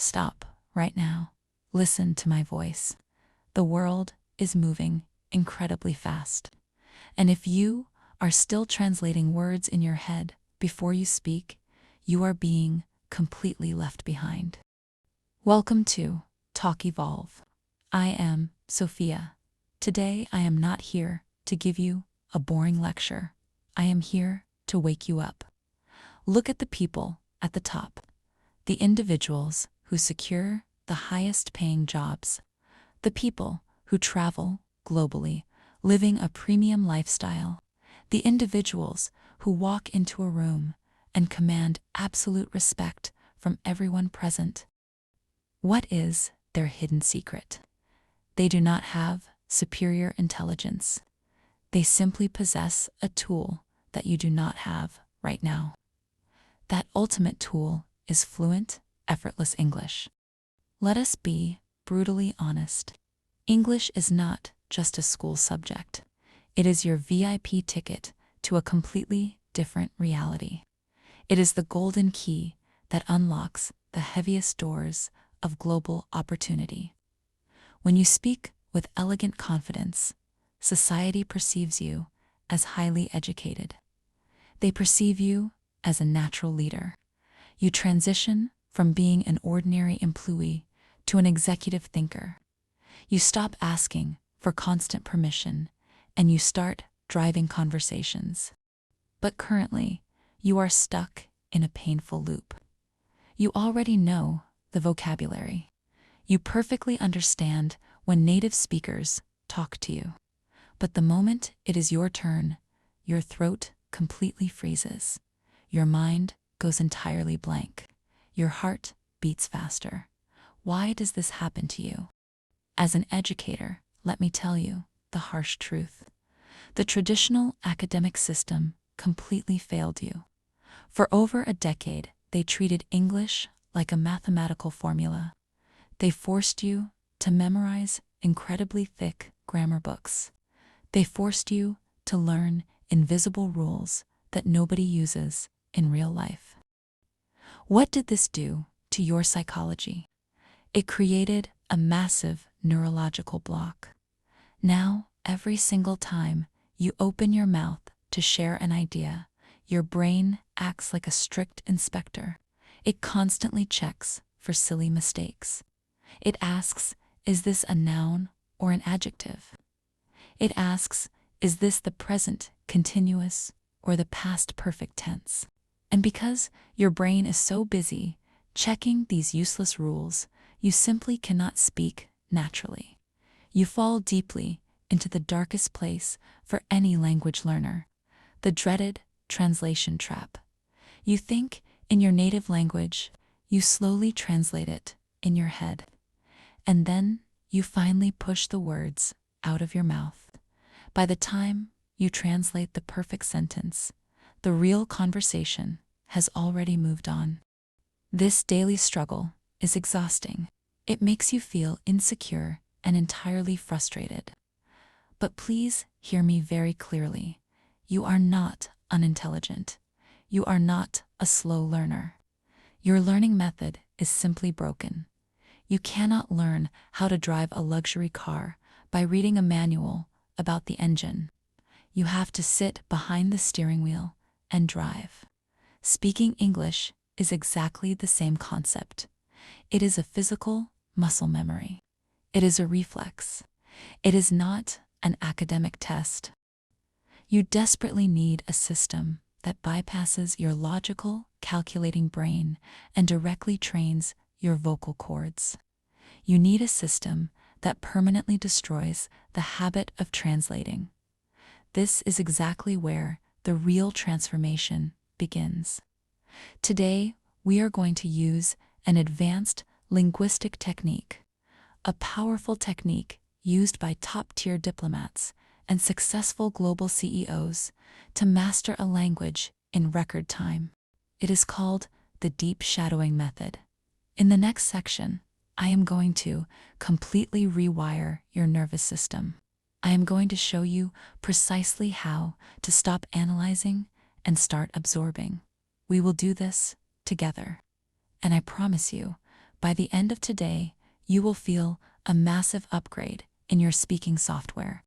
Stop right now. Listen to my voice. The world is moving incredibly fast. And if you are still translating words in your head before you speak, you are being completely left behind. Welcome to Talk Evolve. I am Sophia. Today I am not here to give you a boring lecture. I am here to wake you up. Look at the people at the top, the individuals who secure the highest paying jobs, the people who travel globally, living a premium lifestyle, the individuals who walk into a room and command absolute respect from everyone present. What is their hidden secret? They do not have superior intelligence. They simply possess a tool that you do not have right now. That ultimate tool is fluent, effortless English. Let us be brutally honest. English is not just a school subject. It is your VIP ticket to a completely different reality. It is the golden key that unlocks the heaviest doors of global opportunity. When you speak with elegant confidence, society perceives you as highly educated. They perceive you as a natural leader. You transition from being an ordinary employee to an executive thinker. You stop asking for constant permission and you start driving conversations. But currently, you are stuck in a painful loop. You already know the vocabulary. You perfectly understand when native speakers talk to you. But the moment it is your turn, your throat completely freezes. Your mind goes entirely blank. Your heart beats faster. Why does this happen to you? As an educator, let me tell you the harsh truth. The traditional academic system completely failed you. For over a decade, they treated English like a mathematical formula. They forced you to memorize incredibly thick grammar books. They forced you to learn invisible rules that nobody uses in real life. What did this do to your psychology? It created a massive neurological block. Now, every single time you open your mouth to share an idea, your brain acts like a strict inspector. It constantly checks for silly mistakes. It asks, is this a noun or an adjective? It asks, is this the present continuous or the past perfect tense? And because your brain is so busy checking these useless rules, you simply cannot speak naturally. You fall deeply into the darkest place for any language learner, the dreaded translation trap. You think in your native language, you slowly translate it in your head, and then you finally push the words out of your mouth. By the time you translate the perfect sentence, the real conversation has already moved on. This daily struggle is exhausting. It makes you feel insecure and entirely frustrated. But please hear me very clearly. You are not unintelligent. You are not a slow learner. Your learning method is simply broken. You cannot learn how to drive a luxury car by reading a manual about the engine. You have to sit behind the steering wheel and drive. Speaking English is exactly the same concept. It is a physical muscle memory. It is a reflex. It is not an academic test. You desperately need a system that bypasses your logical, calculating brain and directly trains your vocal cords. You need a system that permanently destroys the habit of translating. This is exactly where the real transformation begins. Today, we are going to use an advanced linguistic technique, a powerful technique used by top-tier diplomats and successful global CEOs to master a language in record time. It is called the deep shadowing method. In the next section, I am going to completely rewire your nervous system. I am going to show you precisely how to stop analyzing and start absorbing. We will do this together. And I promise you, By the end of today, you will feel a massive upgrade in your speaking software.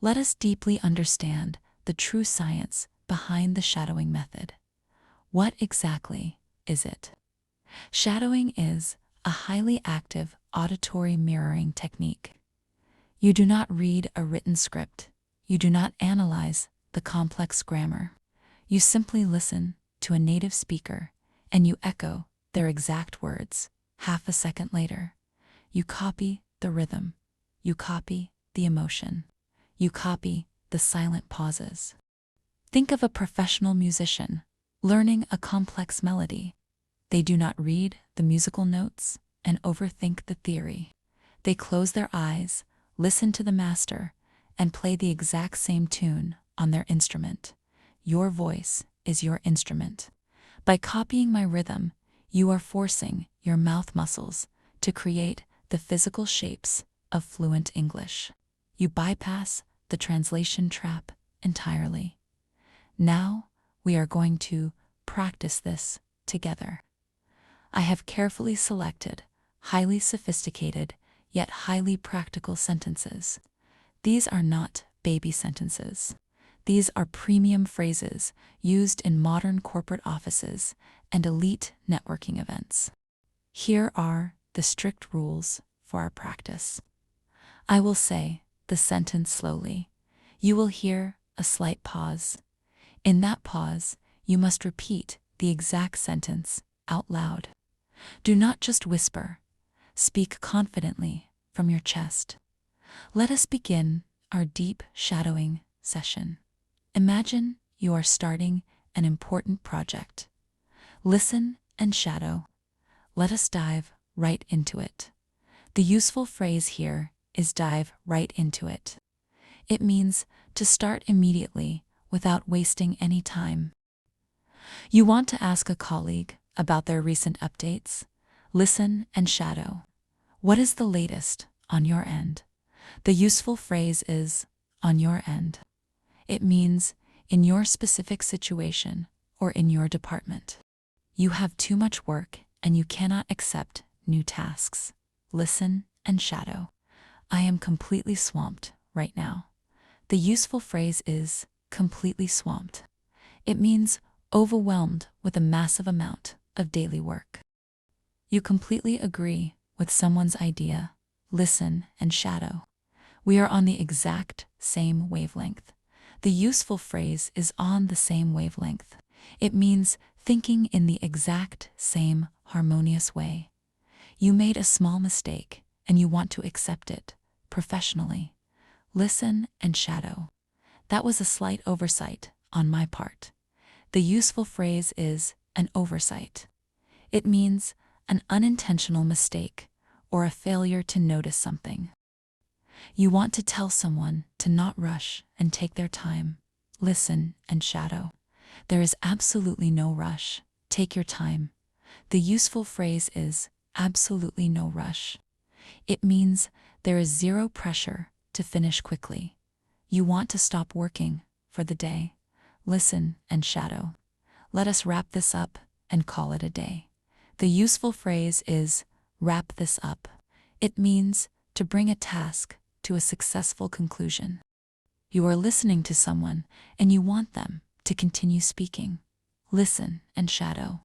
Let us deeply understand the true science behind the shadowing method. What exactly is it? Shadowing is a highly active auditory mirroring technique. You do not read a written script. You do not analyze the complex grammar. You simply listen to a native speaker and you echo their exact words. Half a second later, you copy the rhythm. You copy the emotion. You copy the silent pauses. Think of a professional musician learning a complex melody. They do not read the musical notes and overthink the theory. They close their eyes, listen to the master, and play the exact same tune on their instrument. Your voice is your instrument. By copying my rhythm, you are forcing your mouth muscles to create the physical shapes of fluent English. You bypass the translation trap entirely. Now, we are going to practice this together. I have carefully selected highly sophisticated yet highly practical sentences. These are not baby sentences. These are premium phrases used in modern corporate offices and elite networking events. Here are the strict rules for our practice. I will say the sentence slowly. You will hear a slight pause. In that pause, you must repeat the exact sentence out loud. Do not just whisper. Speak confidently from your chest. Let us begin our deep shadowing session. Imagine you are starting an important project. Listen and shadow. Let us dive right into it. The useful phrase here is dive right into it. It means to start immediately without wasting any time. You want to ask a colleague about their recent updates? Listen and shadow. What is the latest on your end? The useful phrase is on your end. It means in your specific situation or in your department. You have too much work and you cannot accept new tasks. Listen and shadow. I am completely swamped right now. The useful phrase is completely swamped. It means overwhelmed with a massive amount of daily work. You completely agree with someone's idea. Listen and shadow. We are on the exact same wavelength. The useful phrase is on the same wavelength. It means thinking in the exact same harmonious way. You made a small mistake and you want to accept it professionally. Listen and shadow. That was a slight oversight on my part. The useful phrase is an oversight. It means an unintentional mistake or a failure to notice something. You want to tell someone to not rush and take their time. Listen and shadow. There is absolutely no rush. Take your time. The useful phrase is absolutely no rush. It means there is zero pressure to finish quickly. You want to stop working for the day. Listen and shadow. Let us wrap this up and call it a day. The useful phrase is wrap this up. It means to bring a task to a successful conclusion. You are listening to someone and you want them to continue speaking. Listen and shadow.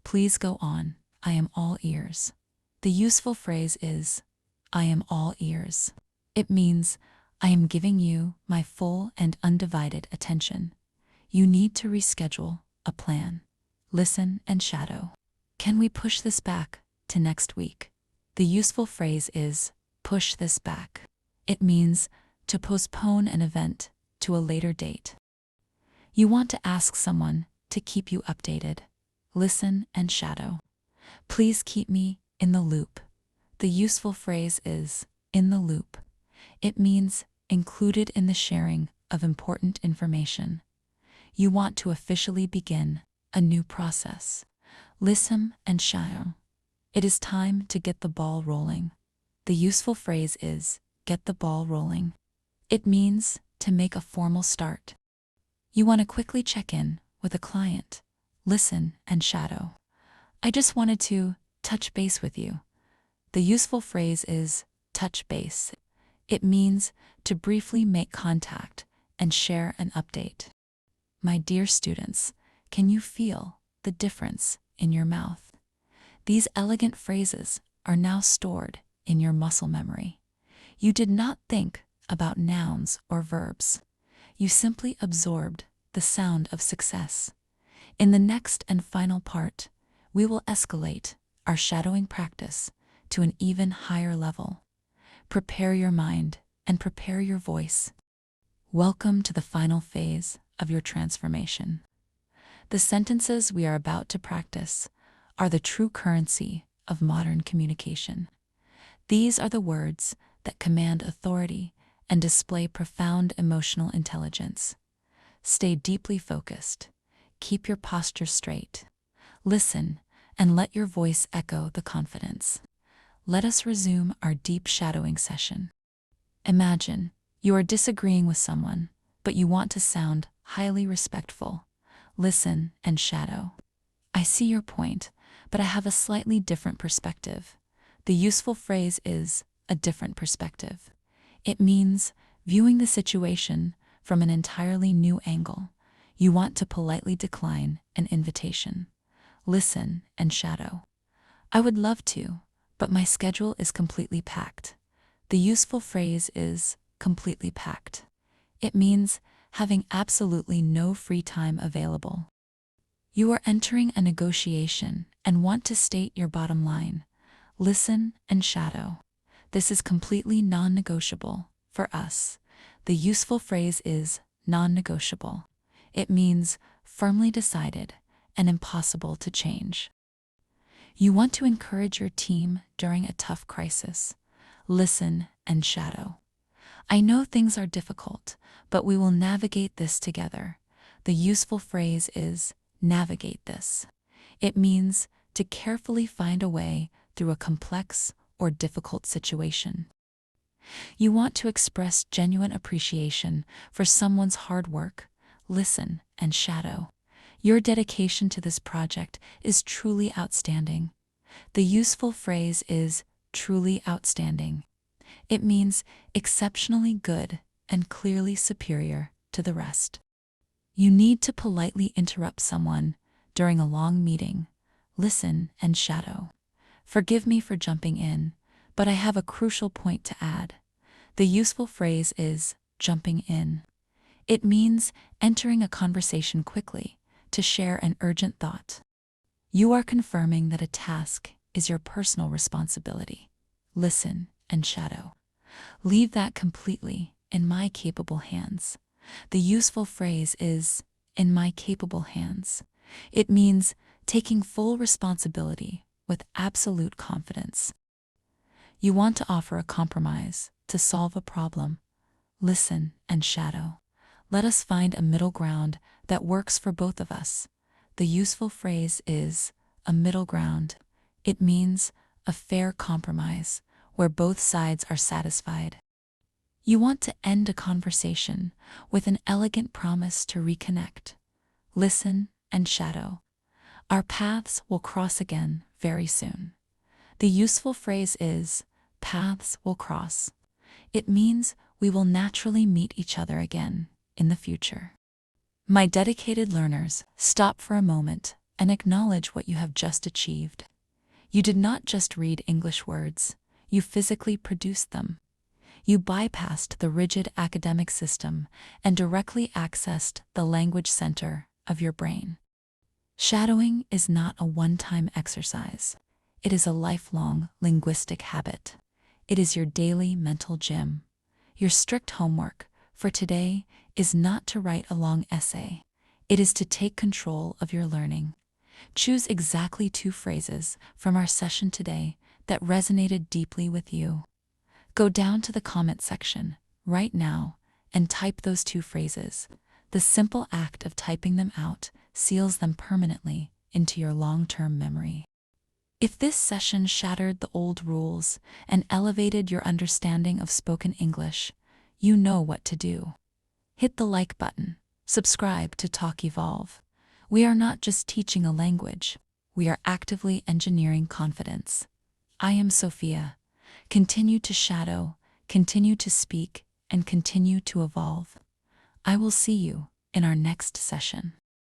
Please go on. I am all ears. The useful phrase is I am all ears. It means I am giving you my full and undivided attention. You need to reschedule a plan. Listen and shadow. Can we push this back to next week? The useful phrase is push this back. It means to postpone an event to a later date. You want to ask someone to keep you updated. Listen and shadow. Please keep me in the loop. The useful phrase is in the loop. It means included in the sharing of important information. You want to officially begin a new process. Listen and shadow. It is time to get the ball rolling. The useful phrase is get the ball rolling. It means to make a formal start. You want to quickly check in with a client. Listen and shadow. I just wanted to touch base with you. The useful phrase is touch base. It means to briefly make contact and share an update. My dear students, can you feel the difference in your mouth? These elegant phrases are now stored in your muscle memory. You did not think about nouns or verbs. You simply absorbed the sound of success. In the next and final part, we will escalate our shadowing practice to an even higher level. Prepare your mind and prepare your voice. Welcome to the final phase of your transformation. The sentences we are about to practice are the true currency of modern communication. These are the words that command authority and display profound emotional intelligence. Stay deeply focused. Keep your posture straight. Listen and let your voice echo the confidence. Let us resume our deep shadowing session. Imagine you are disagreeing with someone, but you want to sound highly respectful. Listen and shadow. I see your point, but I have a slightly different perspective. The useful phrase is a different perspective. It means viewing the situation from an entirely new angle. You want to politely decline an invitation. Listen and shadow. I would love to, but my schedule is completely packed. The useful phrase is completely packed. It means having absolutely no free time available. You are entering a negotiation and want to state your bottom line. Listen and shadow. This is completely non-negotiable for us. The useful phrase is non-negotiable. It means firmly decided and impossible to change. You want to encourage your team during a tough crisis. Listen and shadow. I know things are difficult, but we will navigate this together. The useful phrase is navigate this. It means to carefully find a way through a complex or difficult situation. You want to express genuine appreciation for someone's hard work. Listen and shadow. Your dedication to this project is truly outstanding. The useful phrase is truly outstanding. It means exceptionally good and clearly superior to the rest. You need to politely interrupt someone during a long meeting. Listen and shadow. Forgive me for jumping in, but I have a crucial point to add. The useful phrase is jumping in. It means entering a conversation quickly to share an urgent thought. You are confirming that a task is your personal responsibility. Listen and shadow. Leave that completely in my capable hands. The useful phrase is in my capable hands. It means taking full responsibility with absolute confidence. You want to offer a compromise to solve a problem. Listen and shadow. Let us find a middle ground that works for both of us. The useful phrase is a middle ground. It means a fair compromise where both sides are satisfied. You want to end a conversation with an elegant promise to reconnect. Listen and shadow. Our paths will cross again very soon. The useful phrase is paths will cross. It means we will naturally meet each other again in the future. My dedicated learners, stop for a moment and acknowledge what you have just achieved. You did not just read English words, you physically produced them. You bypassed the rigid academic system and directly accessed the language center of your brain. Shadowing is not a one-time exercise. It is a lifelong linguistic habit. It is your daily mental gym. Your strict homework for today is not to write a long essay. It is to take control of your learning. Choose exactly 2 phrases from our session today that resonated deeply with you. Go down to the comment section right now and type those 2 phrases. The simple act of typing them out seals them permanently into your long-term memory. If this session shattered the old rules and elevated your understanding of spoken English, you know what to do. Hit the like button. Subscribe to Talk Evolve. We are not just teaching a language. we are actively engineering confidence. I am Sophia. Continue to shadow, continue to speak, and continue to evolve. I will see you in our next session.